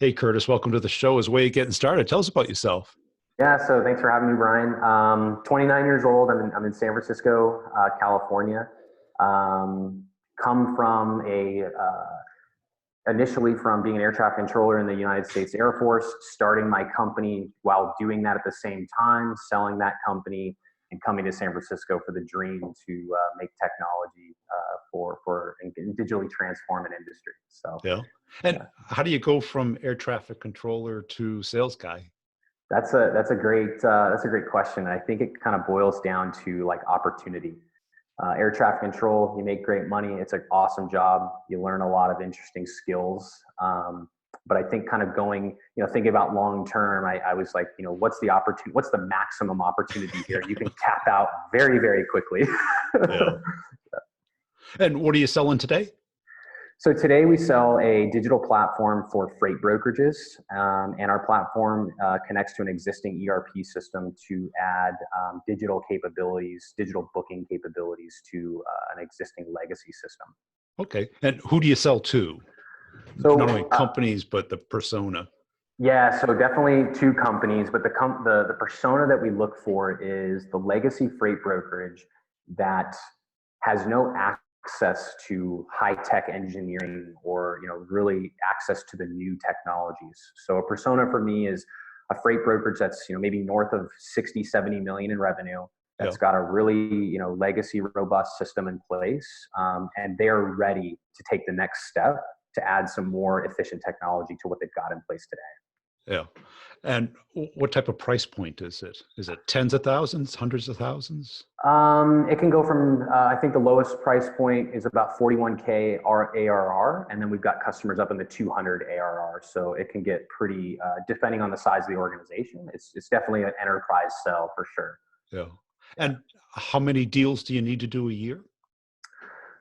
Hey, Curtis, welcome to the show. As way of getting started, tell us about yourself. Yeah, so thanks for having me, Brian. 29 years old. I'm in San Francisco, California. Um, come from initially from being an air traffic controller in the United States Air Force, starting my company while doing that at the same time, selling that company, and coming to San Francisco for the dream to make technology for and digitally transform an industry. So Yeah. And yeah. how do you go from air traffic controller to sales guy? That's a great question. I think it kind of boils down to like opportunity. Air traffic control, you make great money. It's an awesome job. You learn a lot of interesting skills. But I think kind of going, thinking about long term, I was like, what's the opportunity? What's the maximum opportunity here? You can cap out very, very quickly. Yeah. And what are you selling today? So today we sell a digital platform for freight brokerages, and our platform connects to an existing ERP system to add digital capabilities, digital booking capabilities to an existing legacy system. Okay. And who do you sell to? Not only So companies, but the persona. yeah, so definitely two companies, but the persona that we look for is the legacy freight brokerage that has no access to high tech engineering or really access to the new technologies. So a persona for me is a freight brokerage that's maybe north of 60, 70 million in revenue, Yeah. that's got a really legacy robust system in place, and they're ready to take the next step to add some more efficient technology to what they've got in place today. Yeah. And what type of price point is it? Is it tens of thousands, hundreds of thousands? It can go from, I think the lowest price point is about 41K ARR, and then we've got customers up in the 200 ARR. So it can get pretty, depending on the size of the organization. It's definitely an enterprise sell for sure. Yeah. And how many deals do you need to do a year?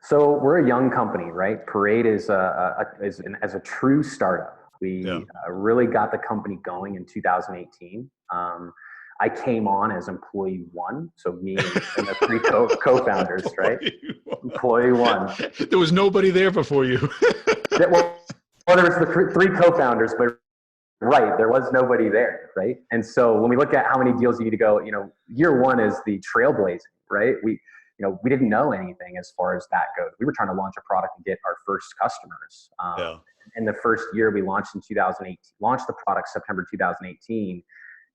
So we're a young company, right? Parade is as a true startup. Yeah. We really got the company going in 2018. I came on as employee one, so me and the three co-founders, right? Employee one. There was nobody there before you. Well, there was the three co-founders, but right, there was nobody there, right? And so when we look at how many deals you need to go, year one is the trailblazing, right? We didn't know anything as far as that goes. We were trying to launch a product and get our first customers. Yeah. In the first year, we launched in 2018, launched the product September 2018.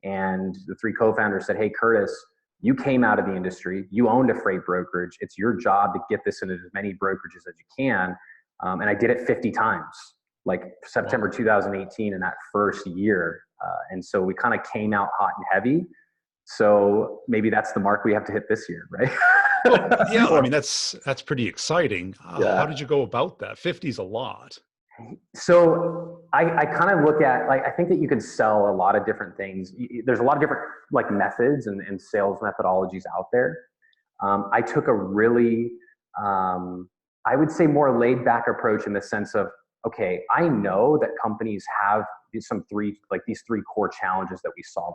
And the three co-founders said, hey, Curtis, you came out of the industry. You owned a freight brokerage. It's your job to get this into as many brokerages as you can. And I did it 50 times, like September 2018 in that first year. And so we kind of came out hot and heavy. So maybe that's the mark we have to hit this year, right? Well, yeah, I mean, that's pretty exciting. Yeah. How did you go about that? 50 is a lot. So I kind of look at, like, I think that you can sell a lot of different things. There's a lot of different like methods and sales methodologies out there. I took a really, I would say more laid back approach in the sense of, okay, I know that companies have these three core challenges that we solve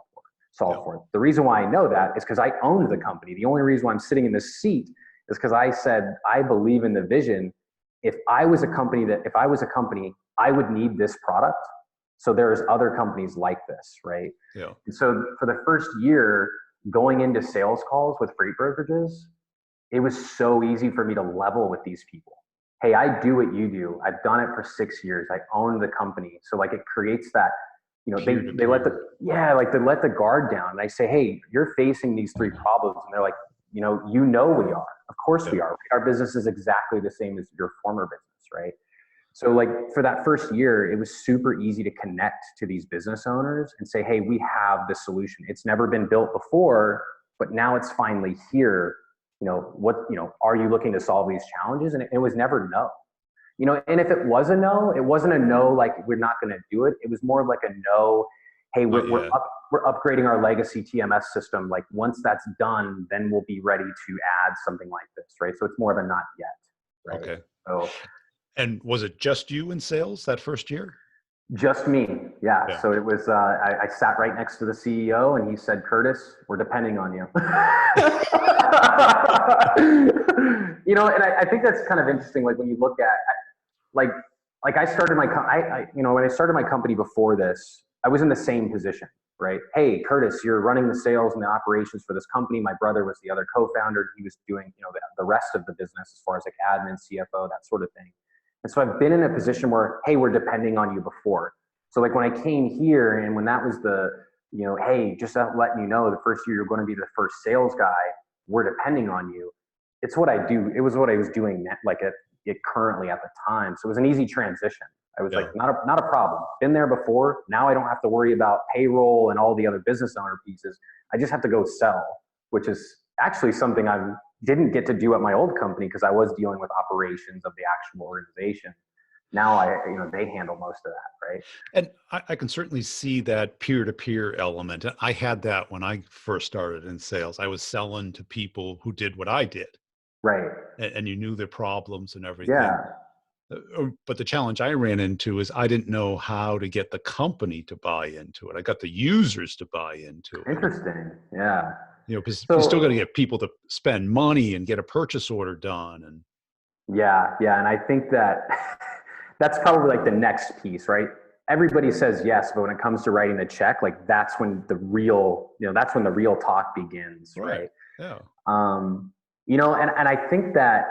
for. The reason why I know that is because I owned the company. The only reason why I'm sitting in this seat is because I said, I believe in the vision. If I was a company, I would need this product. So there's other companies like this, right? Yeah. And so for the first year, going into sales calls with freight brokerages, it was so easy for me to level with these people. Hey, I do what you do. I've done it for 6 years. I own the company. So like it creates that, they let they let the guard down. And I say, hey, you're facing these three problems. And they're like, we are. Of course we are. Our business is exactly the same as your former business, right? So like for that first year, it was super easy to connect to these business owners and say, hey, we have the solution. It's never been built before, but now it's finally here. Are you looking to solve these challenges? And it was never no. And if it was a no, it wasn't a no like we're not going to do it. It was more of like a no. Hey, we're upgrading our legacy TMS system. Like once that's done, then we'll be ready to add something like this, right? So it's more of a not yet, right? Okay. So And was it just you in sales that first year? just me, yeah. So it was. I sat right next to the CEO, and he said, "Curtis, we're depending on you." And I think that's kind of interesting. Like when you look at, like, like I started my, when I started my company before this, I was in the same position, right? Hey, Curtis, you're running the sales and the operations for this company. My brother was the other co-founder. He was doing, the rest of the business as far as like admin, CFO, that sort of thing. And so I've been in a position where, hey, we're depending on you before. So like when I came here and when that was the, hey, just letting you know, the first year you're going to be the first sales guy, we're depending on you. It's what I do. It was what I was doing it currently at the time. So it was an easy transition. I was like, not a problem. Been there before. Now I don't have to worry about payroll and all the other business owner pieces. I just have to go sell, which is actually something I didn't get to do at my old company because I was dealing with operations of the actual organization. Now they handle most of that, right? And I can certainly see that peer-to-peer element. I had that when I first started in sales. I was selling to people who did what I did. Right. And you knew their problems and everything. Yeah. But the challenge I ran into is I didn't know how to get the company to buy into it. I got the users to buy into it. Interesting. Yeah. Because you still got to get people to spend money and get a purchase order done. And yeah. And I think that that's probably like the next piece, right? Everybody says yes, but when it comes to writing the check, like that's when the real talk begins, right? Yeah. And I think that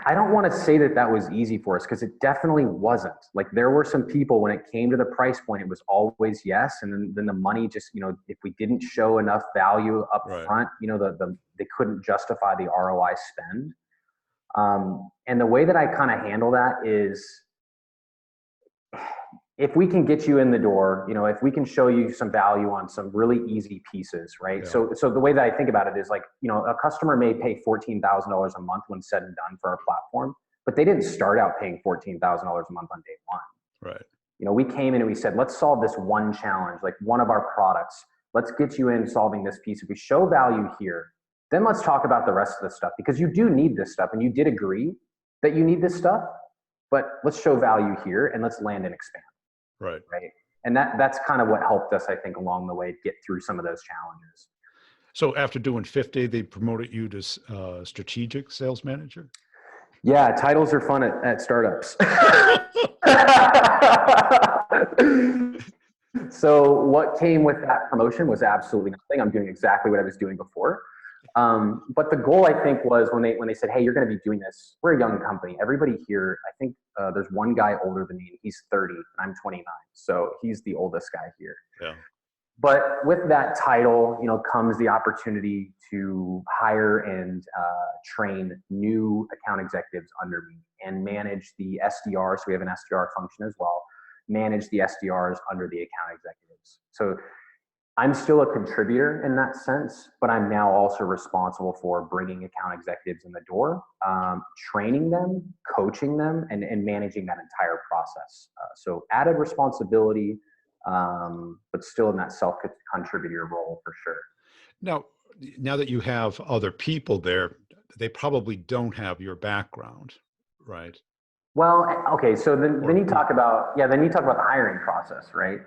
I don't want to say that was easy for us because it definitely wasn't. Like there were some people when it came to the price point, it was always yes. And then the money just, if we didn't show enough value up front, they couldn't justify the ROI spend. And the way that I kind of handle that is if we can get you in the door, if we can show you some value on some really easy pieces, right? Yeah. So the way that I think about it is like, a customer may pay $14,000 a month when said and done for our platform, but they didn't start out paying $14,000 a month on day one. Right. We came in and we said, let's solve this one challenge, like one of our products. Let's get you in solving this piece. If we show value here, then let's talk about the rest of the stuff because you do need this stuff and you did agree that you need this stuff, but let's show value here and let's land and expand. Right. And that's kind of what helped us, I think, along the way get through some of those challenges. So after doing 50, they promoted you to strategic sales manager? Yeah, titles are fun at startups. So what came with that promotion was absolutely nothing. I'm doing exactly what I was doing before. But the goal, I think, was when they said, hey, you're going to be doing this. We're a young company. Everybody here, I think there's one guy older than me. He's 30 and I'm 29. So he's the oldest guy here. Yeah. But with that title, comes the opportunity to hire and train new account executives under me and manage the SDR. So we have an SDR function as well. Manage the SDRs under the account executives. So I'm still a contributor in that sense, but I'm now also responsible for bringing account executives in the door, training them, coaching them, and managing that entire process. So added responsibility, but still in that self-contributor role for sure. Now that you have other people there, they probably don't have your background, right? Well, okay. So then you talk about the hiring process, right?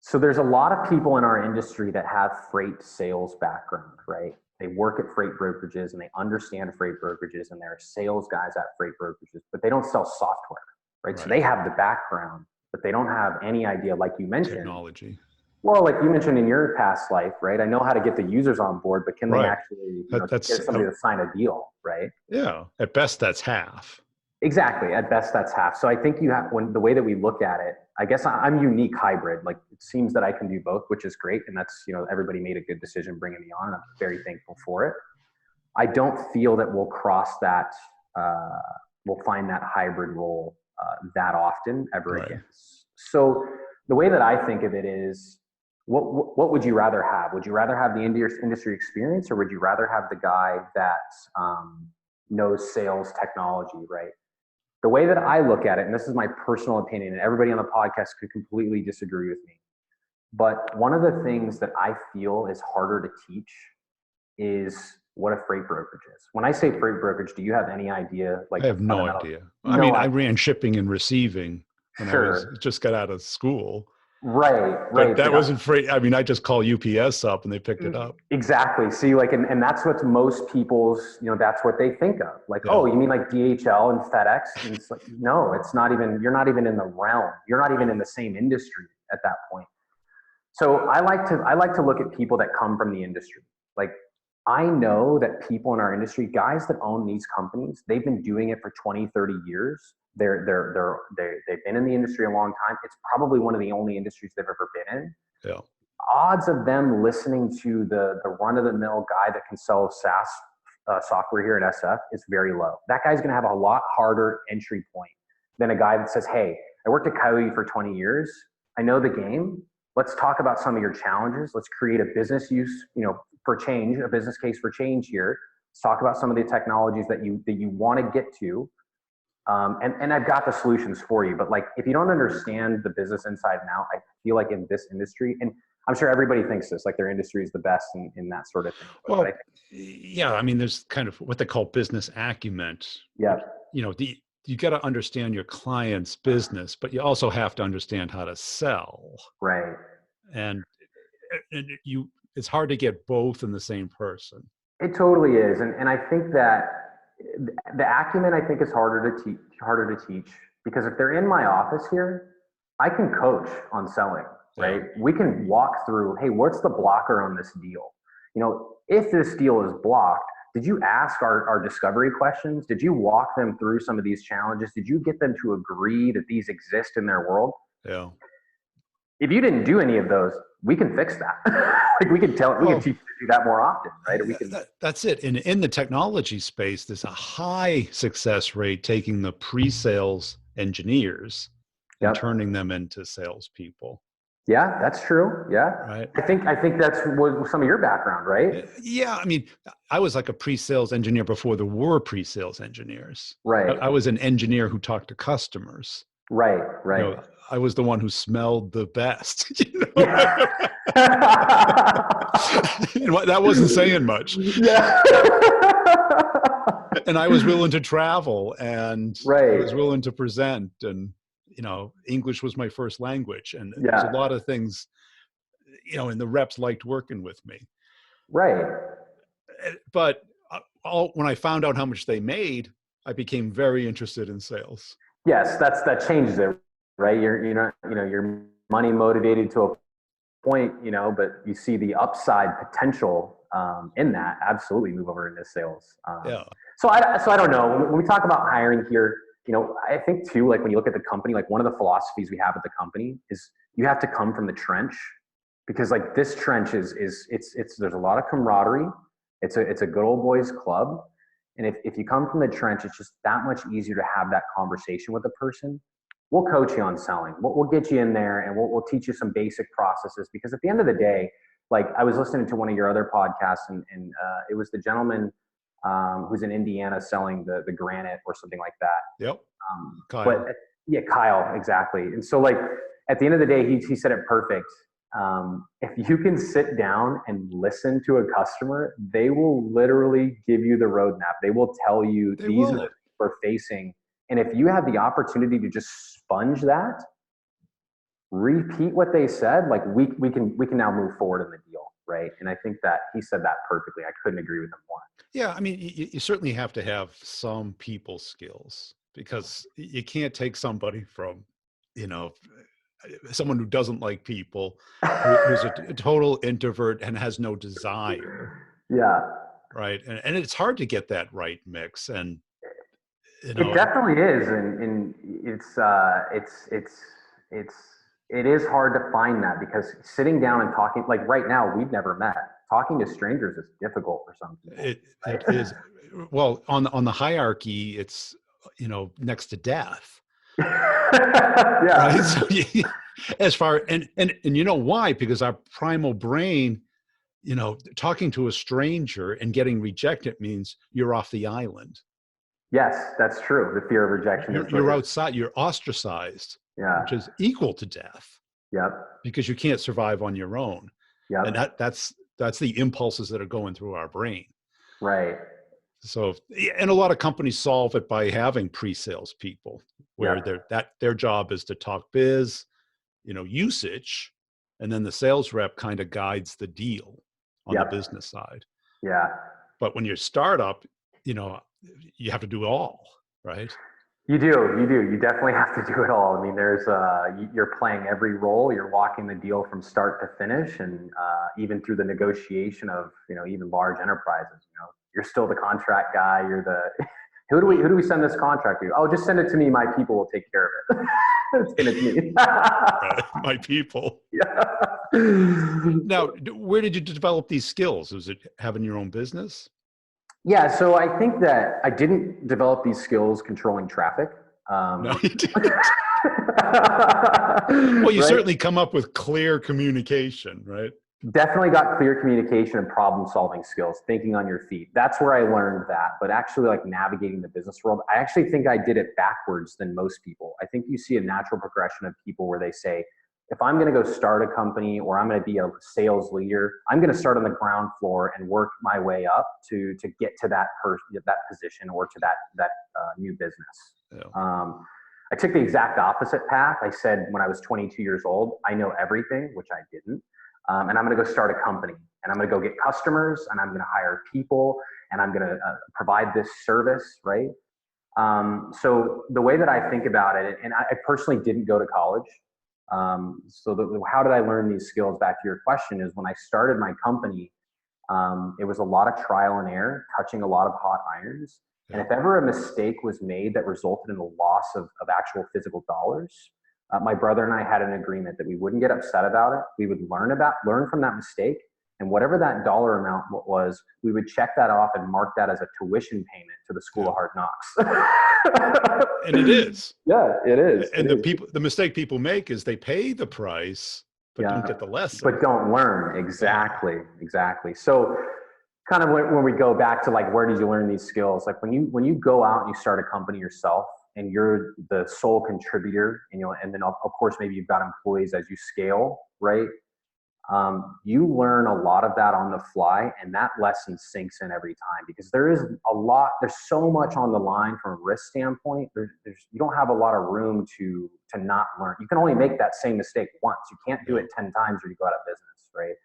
So there's a lot of people in our industry that have freight sales background, right? They work at freight brokerages and they understand freight brokerages and they're sales guys at freight brokerages, but they don't sell software, right? So they have the background, but they don't have any idea, like you mentioned. Technology. Well, like you mentioned in your past life, right? I know how to get the users on board, but can they actually get somebody to sign a deal, right? Yeah. At best, that's half. Exactly. At best, that's half. So I think the way that we look at it, I guess I'm unique hybrid. Like it seems that I can do both, which is great. And that's, everybody made a good decision bringing me on. And I'm very thankful for it. I don't feel that we'll cross that, we'll find that hybrid role that often ever again. So the way that I think of it is, what would you rather have? Would you rather have the industry experience, or would you rather have the guy that knows sales technology, right? The way that I look at it, and this is my personal opinion, and everybody on the podcast could completely disagree with me, but one of the things that I feel is harder to teach is what a freight brokerage is. When I say freight brokerage, do you have any idea? Like, I have no idea. I mean, I ran shipping and receiving when I just got out of school. But that Like, wasn't free. I mean, I just call UPS up and they picked it up. exactly. See, like, and that's what most people's, that's what they think of. Like, Yeah. oh, you mean like DHL and FedEx? And it's like, no, it's not even, you're not even in the realm. You're not even in the same industry at that point. So I like to look at people that come from the industry. Like, I know that people in our industry, guys that own these companies, they've been doing it for 20, 30 years. They've been in the industry a long time. It's probably one of the only industries they've ever been in. Yeah. Odds of them listening to the run of the mill guy that can sell SaaS software here at SF is very low. That guy's going to have a lot harder entry point than a guy that says, hey, I worked at Coyote for 20 years. I know the game. Let's talk about some of your challenges. Let's create a business use, for change, a business case for change here. Let's talk about some of the technologies that you want to get to. And I've got the solutions for you. But like, if you don't understand the business inside and out, I feel like in this industry, and I'm sure everybody thinks this, like their industry is the best in that sort of thing. Well, yeah, I mean, there's kind of what they call business acumen. Yeah. You got to understand your client's business, but you also have to understand how to sell. Right. And it's hard to get both in the same person. It totally is. And I think that the acumen, I think, is harder to teach because if they're in my office here, I can coach on selling, right? Yeah. We can walk through, hey, what's the blocker on this deal? If this deal is blocked, did you ask our discovery questions? Did you walk them through some of these challenges? Did you get them to agree that these exist in their world? Yeah. If you didn't do any of those, we can fix that. Like we can teach you to do that more often, right? That's it. In the technology space, there's a high success rate taking the pre-sales engineers and turning them into salespeople. Yeah, that's true. Yeah. Right. I think that's what some of your background, right? Yeah. I mean, I was like a pre-sales engineer before there were pre-sales engineers. Right. I was an engineer who talked to customers. Right. I was the one who smelled the best. Yeah. That wasn't saying much. Yeah. And I was willing to travel and I was willing to present, and English was my first language, and there's a lot of things, and the reps liked working with me. Right. But when I found out how much they made, I became very interested in sales. Yes, that changes it, right? You're money motivated to a point, but you see the upside potential in that. Absolutely, move over into sales. So I don't know. When we talk about hiring here, I think too, like when you look at the company, like one of the philosophies we have at the company is you have to come from the trench, because like this trench is there's a lot of camaraderie. It's a good old boys club. And if you come from the trench, it's just that much easier to have that conversation with a person. We'll coach you on selling. We'll get you in there and we'll teach you some basic processes, because at the end of the day, like I was listening to one of your other podcasts and it was the gentleman who's in Indiana selling the granite or something like that. Yep. Kyle. Kyle, exactly. And so like at the end of the day, he said it perfect. If you can sit down and listen to a customer, they will literally give you the roadmap. They will tell you these are the things we're facing. And if you have the opportunity to just sponge that, repeat what they said, like we can now move forward in the deal, right? And I think that he said that perfectly. I couldn't agree with him more. Yeah, I mean, you certainly have to have some people skills, because you can't take somebody from, someone who doesn't like people, who's a total introvert and has no desire. Yeah. Right. And it's hard to get that right mix. And it definitely is. And it is hard to find that, because sitting down and talking, like right now, we've never met. Talking to strangers is difficult for some people. It is. Well, on the hierarchy, it's, next to death. Yeah. Right? So, as far and you know why? Because our primal brain, talking to a stranger and getting rejected means you're off the island. Yes, that's true. The fear of rejection. You're outside. You're ostracized. Yeah. Which is equal to death. Yep. Because you can't survive on your own. Yep. And that's the impulses that are going through our brain. Right. So, and a lot of companies solve it by having pre-sales people, where their job is to talk biz, usage, and then the sales rep kind of guides the deal on the business side. Yeah. But when you're a startup, you have to do it all, right? You do. You definitely have to do it all. I mean, you're playing every role. You're walking the deal from start to finish, and even through the negotiation of, even large enterprises. You're still the contract guy. You're the who do we send this contract to? Oh, just send it to me. My people will take care of it. Send it to me. Right. My people. Yeah. Now, where did you develop these skills? Was it having your own business? Yeah, so I think that I didn't develop these skills controlling traffic. No, you didn't. Well, you certainly come up with clear communication, right? Definitely got clear communication and problem solving skills, thinking on your feet. That's where I learned that. But actually, like, navigating the business world, I actually think I did it backwards than most people. I think you see a natural progression of people where they say, if I'm going to go start a company, or I'm going to be a sales leader, I'm going to start on the ground floor and work my way up to get to that position, or to that new business. Yeah. I took the exact opposite path. I said, when I was 22 years old, I know everything, which I didn't. And I'm going to go start a company, and I'm going to go get customers, and I'm going to hire people, and I'm going to provide this service, right? So the way that I think about it, and I personally didn't go to college. How did I learn these skills? Back to your question, is when I started my company, it was a lot of trial and error, touching a lot of hot irons. And if ever a mistake was made that resulted in the loss of actual physical dollars, my brother and I had an agreement that we wouldn't get upset about it. We would learn from that mistake, and whatever that dollar amount was, we would check that off and mark that as a tuition payment to the School of Hard Knocks. And it is. Yeah, it is. And the mistake people make is they pay the price, but don't get the lesson. But don't learn. Exactly. So kind of when we go back to, like, where did you learn these skills? Like, when you go out and you start a company yourself, and you're the sole contributor, and then of course maybe you've got employees as you scale, right? You learn a lot of that on the fly, and that lesson sinks in every time, because there's so much on the line from a risk standpoint. You don't have a lot of room to not learn. You can only make that same mistake once. You can't do it 10 times or you go out of business, right?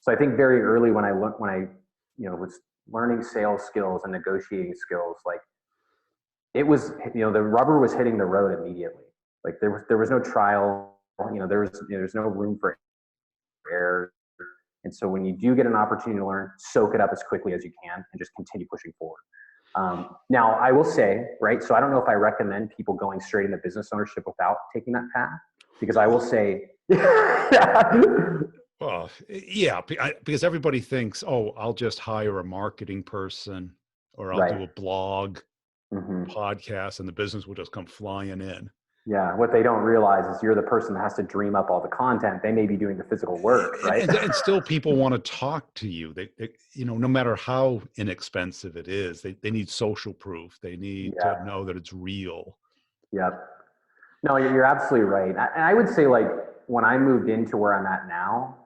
So I think very early when I was learning sales skills and negotiating skills, like, it was, the rubber was hitting the road immediately. Like, there was no trial, there's no room for error. And so when you do get an opportunity to learn, soak it up as quickly as you can and just continue pushing forward. Now, I will say, right, so I don't know if I recommend people going straight into business ownership without taking that path, because I will say, well, yeah, because everybody thinks, oh, I'll just hire a marketing person, or I'll do a blog, podcast, and the business will just come flying in. Yeah, what they don't realize is you're the person that has to dream up all the content. They may be doing the physical work, right? And still, people want to talk to you. They no matter how inexpensive it is, they need social proof. They need to know that it's real. Yep. No, you're absolutely right. And I would say, like, when I moved into where I'm at now,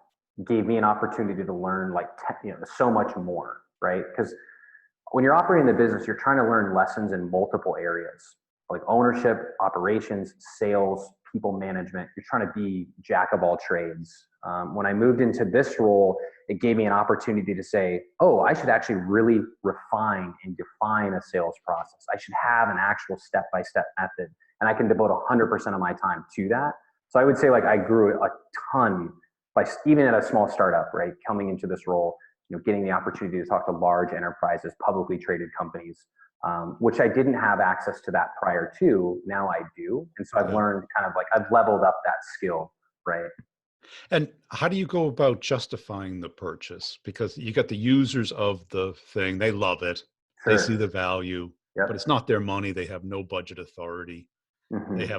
gave me an opportunity to learn, like, so much more, right? Because when you're operating the business, you're trying to learn lessons in multiple areas, like ownership, operations, sales, people management. You're trying to be jack of all trades. When I moved into this role, it gave me an opportunity to say, oh, I should actually really refine and define a sales process. I should have an actual step-by-step method, and I can devote 100% of my time to that. So I would say, like, I grew a ton by even at a small startup, right? Coming into this role, getting the opportunity to talk to large enterprises, publicly traded companies, which I didn't have access to that prior to. Now I do. And so I've learned I've leveled up that skill, right? And how do you go about justifying the purchase? Because you got the users of the thing, they love it. Sure. They see the value, but it's not their money. They have no budget authority. They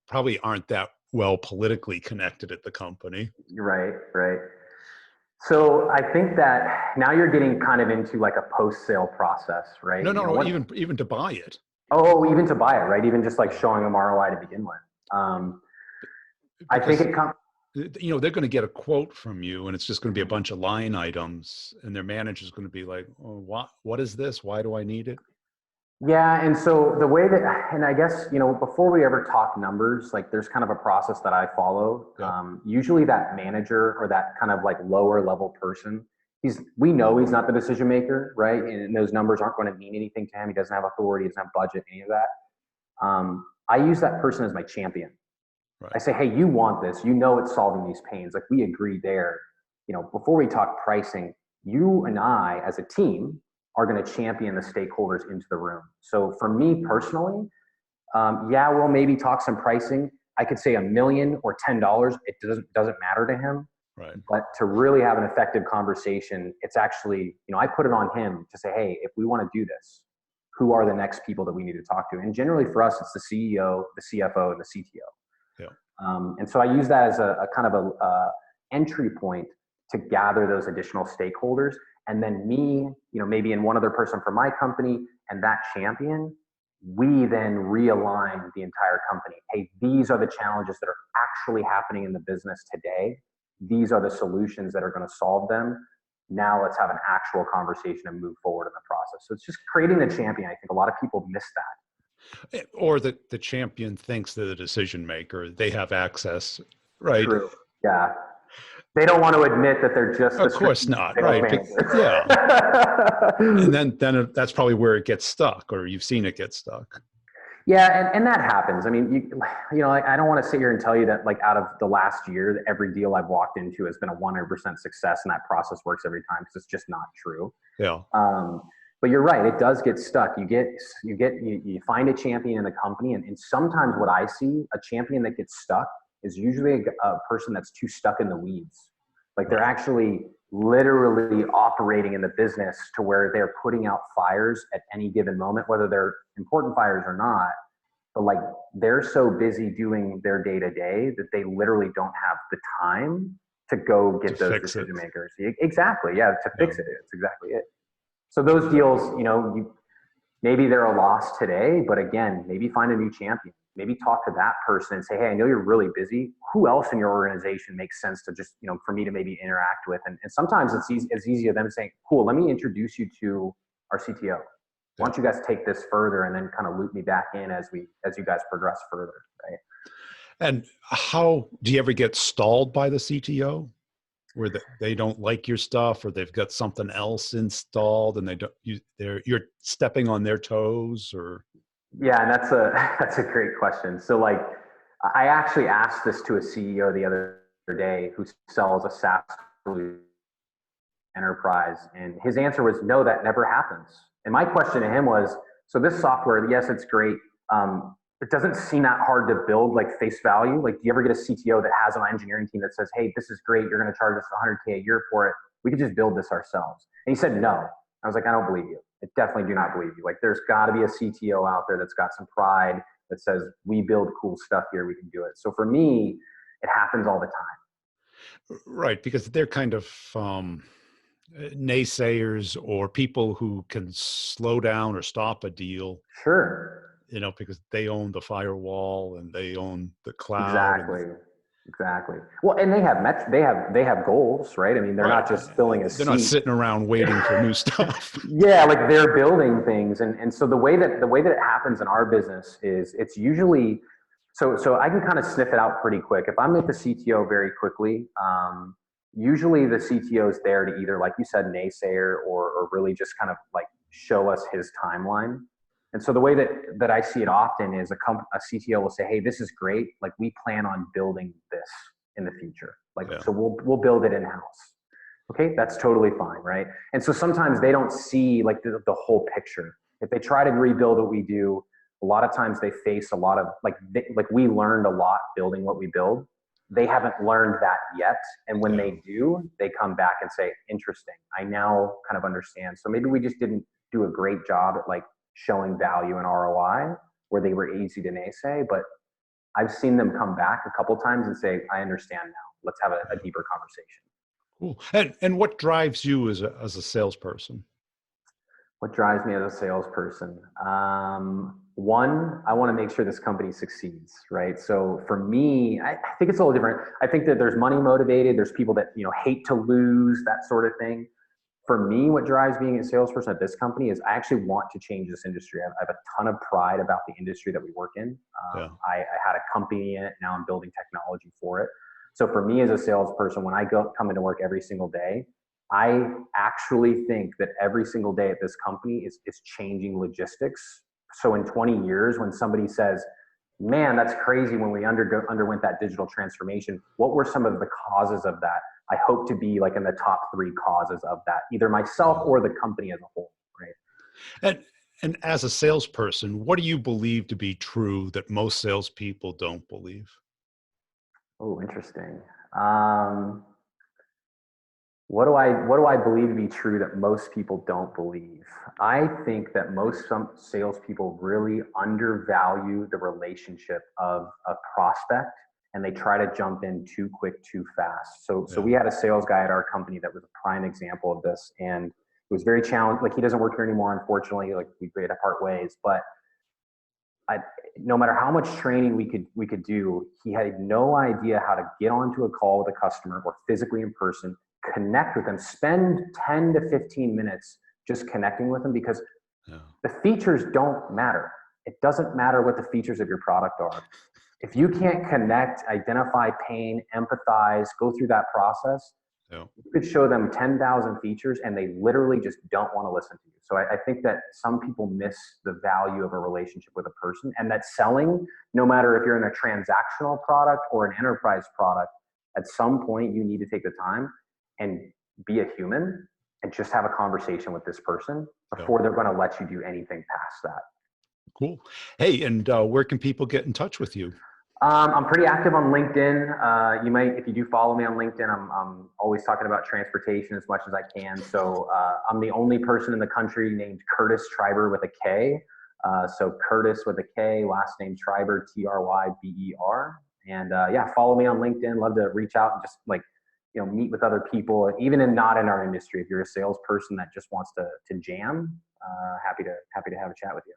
probably aren't that well politically connected at the company. Right. So I think that now you're getting kind of into like a post-sale process, right? No, even to buy it. Oh, even to buy it, right? Even just like showing them ROI to begin with. I think it comes. They're going to get a quote from you, and it's just going to be a bunch of line items, and their manager's going to be like, "Oh, what is this? Why do I need it?" Yeah, and so the way that, and I guess, before we ever talk numbers, like there's kind of a process that I follow. Yep. Usually that manager or that kind of like lower level person, we know he's not the decision maker, right? And those numbers aren't going to mean anything to him. He doesn't have authority, he doesn't have budget, any of that. I use that person as my champion. I Right. say, hey, you want this, it's solving these pains. Like we agree there, before we talk pricing, you and I as a team are going to champion the stakeholders into the room. So for me personally, yeah, we'll maybe talk some pricing. I could say $1 million or $10. It doesn't matter to him. Right. But to really have an effective conversation, it's actually, I put it on him to say, hey, if we want to do this, who are the next people that we need to talk to? And generally for us, it's the CEO, the CFO, and the CTO. Yeah. And so I use that as a kind of a entry point to gather those additional stakeholders. And then me, maybe in one other person from my company and that champion, we then realign the entire company. Hey, these are the challenges that are actually happening in the business today. These are the solutions that are going to solve them. Now let's have an actual conversation and move forward in the process. So it's just creating the champion. I think a lot of people miss that. Or the champion thinks they're the decision maker. They have access, right? True. Yeah. They don't want to admit that they're just Of course not, right? Yeah. And then that's probably where it gets stuck, or you've seen it get stuck. Yeah, and that happens. I mean, I don't want to sit here and tell you that like out of the last year, every deal I've walked into has been a 100% success and that process works every time, because it's just not true. Yeah. But you're right, it does get stuck. You find a champion in the company, and sometimes what I see, a champion that gets stuck is usually a person that's too stuck in the weeds. Like they're actually literally operating in the business to where they're putting out fires at any given moment, whether they're important fires or not. But like they're so busy doing their day to day that they literally don't have the time to go get those decision makers. Exactly. Yeah. To fix it. It's exactly it. So those deals, maybe they're a loss today, but again, maybe find a new champion. Maybe talk to that person and say, hey, I know you're really busy. Who else in your organization makes sense to just, for me to maybe interact with? And sometimes it's easier than saying, cool, let me introduce you to our CTO. Why don't you guys take this further and then kind of loop me back in as you guys progress further, right? And how do you ever get stalled by the CTO? Where they don't like your stuff, or they've got something else installed and you're stepping on their toes, or? Yeah, and that's a great question. So like, I actually asked this to a CEO the other day who sells a SaaS enterprise, and his answer was, no, that never happens. And my question to him was, so this software, yes, it's great. It doesn't seem that hard to build, like face value. Like, do you ever get a CTO that has an engineering team that says, hey, this is great, you're going to charge us $100K a year for it, we could just build this ourselves? And he said, no. I was like, I don't believe you. I definitely do not believe you. Like, there's got to be a CTO out there that's got some pride that says, we build cool stuff here, we can do it. So for me, it happens all the time. Right, because they're kind of naysayers, or people who can slow down or stop a deal. Sure. Because they own the firewall and they own the cloud. Exactly. Well, and they have goals, right? I mean, they're not just filling a seat. They're not sitting around waiting for new stuff. Yeah, like they're building things, and so the way that it happens in our business is it's usually so I can kind of sniff it out pretty quick. If I'm with the CTO very quickly, usually the CTO is there to either, like you said, naysayer or really just kind of like show us his timeline. And so the way that I see it often is a CTO will say, hey, this is great. Like, we plan on building this in the future. So we'll build it in-house. Okay, that's totally fine, right? And so sometimes they don't see like the whole picture. If they try to rebuild what we do, a lot of times they face a lot of like we learned a lot building what we build. They haven't learned that yet. And when they do, they come back and say, interesting, I now kind of understand. So maybe we just didn't do a great job at like showing value and ROI where they were easy to naysay, but I've seen them come back a couple times and say, I understand now. Let's have a deeper conversation. Cool. And what drives you as a salesperson? What drives me as a salesperson? One, I want to make sure this company succeeds, right? So for me, I think it's a little different. I think that there's money motivated. There's people that, hate to lose, that sort of thing. For me, what drives being a salesperson at this company is I actually want to change this industry. I have a ton of pride about the industry that we work in. Yeah. I had a company in it. Now I'm building technology for it. So for me as a salesperson, when I come into work every single day, I actually think that every single day at this company is changing logistics. So in 20 years, when somebody says, man, that's crazy when we underwent that digital transformation, what were some of the causes of that? I hope to be like in the top 3 causes of that, either myself or the company as a whole, right? And as a salesperson, what do you believe to be true that most salespeople don't believe? Oh, interesting. What do I believe to be true that most people don't believe? I think that some salespeople really undervalue the relationship of a prospect, and they try to jump in too quick, too fast. So Yeah. we had a sales guy at our company that was a prime example of this, and it was very challenging. Like, he doesn't work here anymore, unfortunately. Like, we had to part ways, but no matter how much training we could do, he had no idea how to get onto a call with a customer or physically in person, connect with them, spend 10 to 15 minutes just connecting with them, because the features don't matter. It doesn't matter what the features of your product are. If you can't connect, identify pain, empathize, go through that process, you could show them 10,000 features and they literally just don't want to listen to you. So I think that some people miss the value of a relationship with a person, and that selling, no matter if you're in a transactional product or an enterprise product, at some point you need to take the time and be a human and just have a conversation with this person before they're going to let you do anything past that. Cool. Hey, and where can people get in touch with you? I'm pretty active on LinkedIn. You might, if you do follow me on LinkedIn, I'm always talking about transportation as much as I can. So I'm the only person in the country named Curtis Tryber with a K. So Curtis with a K, last name Tryber, Tryber. And yeah, follow me on LinkedIn. Love to reach out and just meet with other people, even not in our industry. If you're a salesperson that just wants to jam, happy to have a chat with you.